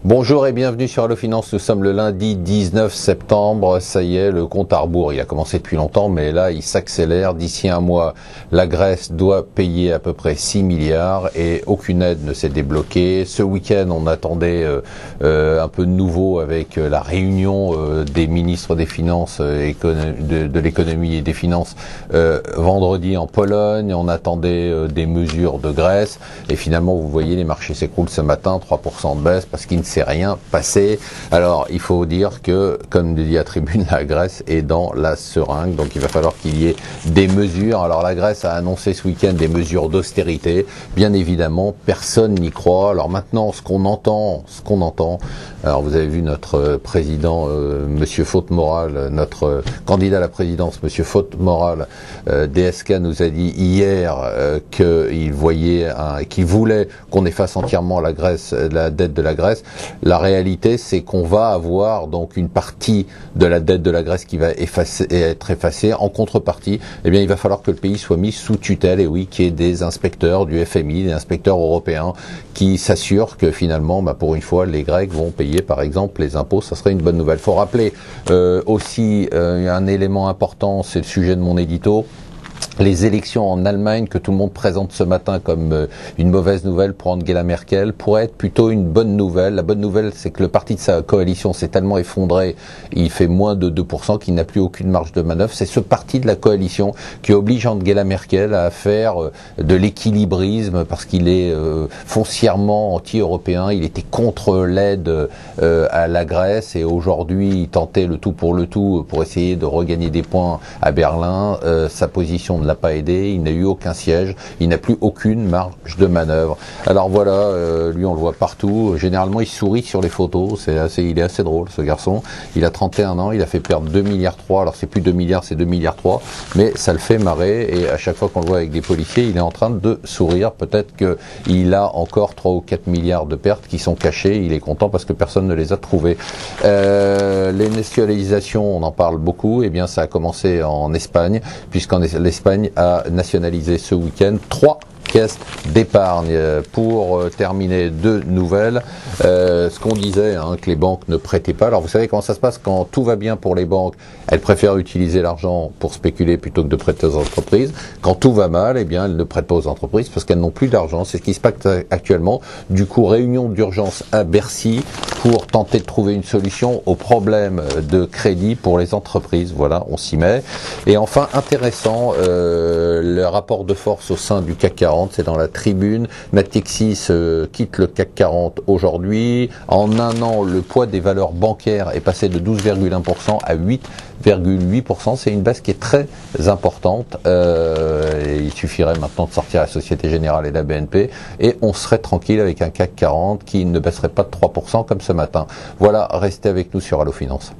Bonjour et bienvenue sur Allo Finance. Nous sommes le lundi 19 septembre. Ça y est, le compte à rebours, il a commencé depuis longtemps, mais là, il s'accélère. D'ici un mois, la Grèce doit payer à peu près 6 milliards et aucune aide ne s'est débloquée. Ce week-end, on attendait un peu de nouveau avec la réunion des ministres des Finances, de l'économie et des Finances vendredi en Pologne. On attendait des mesures de Grèce et finalement, vous voyez, les marchés s'écroulent ce matin, 3% de baisse parce qu'il ne s'est rien passé. Alors, il faut dire que, comme dit la tribune, la Grèce est dans la seringue, donc il va falloir qu'il y ait des mesures. Alors, la Grèce a annoncé ce week-end des mesures d'austérité. Bien évidemment, personne n'y croit. Alors maintenant, ce qu'on entend, alors vous avez vu notre président, Monsieur Faute-Morale, notre candidat à la présidence, Monsieur Faute-Morale, DSK nous a dit hier qu'il voulait qu'on efface entièrement la Grèce, la dette de la Grèce. La réalité, c'est qu'on va avoir donc une partie de la dette de la Grèce qui va être effacée. En contrepartie, eh bien, il va falloir que le pays soit mis sous tutelle, et oui, qu'il y ait des inspecteurs du FMI, des inspecteurs européens qui s'assurent que finalement, pour une fois, les Grecs vont payer, par exemple, les impôts. Ça serait une bonne nouvelle. Faut rappeler aussi un élément important, c'est le sujet de mon édito. Les élections en Allemagne que tout le monde présente ce matin comme une mauvaise nouvelle pour Angela Merkel pourrait être plutôt une bonne nouvelle. La bonne nouvelle, c'est que le parti de sa coalition s'est tellement effondré, il fait moins de 2%, qu'il n'a plus aucune marge de manœuvre. C'est ce parti de la coalition qui oblige Angela Merkel à faire de l'équilibrisme parce qu'il est foncièrement anti-européen. Il était contre l'aide à la Grèce et aujourd'hui, il tentait le tout pour essayer de regagner des points à Berlin. Sa position ne l'a pas aidé, il n'a eu aucun siège, il n'a plus aucune marge de manœuvre. Alors voilà, lui on le voit partout, généralement il sourit sur les photos, il est assez drôle ce garçon, il a 31 ans, il a fait perdre 2 milliards 3, alors c'est plus 2 milliards, c'est 2 milliards 3, mais ça le fait marrer et à chaque fois qu'on le voit avec des policiers, il est en train de sourire, peut-être qu'il a encore 3 ou 4 milliards de pertes qui sont cachées, il est content parce que personne ne les a trouvées. Les nationalisations, on en parle beaucoup, et bien ça a commencé en Espagne, l'Espagne a nationalisé ce week-end 3 caisses d'épargne. Pour terminer, 2 nouvelles. Ce qu'on disait, que les banques ne prêtaient pas. Alors vous savez comment ça se passe quand tout va bien pour les banques, elles préfèrent utiliser l'argent pour spéculer plutôt que de prêter aux entreprises. Quand tout va mal, eh bien elles ne prêtent pas aux entreprises parce qu'elles n'ont plus d'argent. C'est ce qui se passe actuellement. Du coup, réunion d'urgence à Bercy pour tenter de trouver une solution aux problèmes de crédit pour les entreprises. Voilà, on s'y met. Et enfin, intéressant, le rapport de force au sein du CAC 40. C'est dans la tribune. Natixis quitte le CAC 40 aujourd'hui. En un an, le poids des valeurs bancaires est passé de 12,1% à 8,8%. C'est une baisse qui est très importante. Il suffirait maintenant de sortir la Société Générale et la BNP et on serait tranquille avec un CAC 40 qui ne baisserait pas de 3% comme ce matin. Voilà, restez avec nous sur Allo Finance.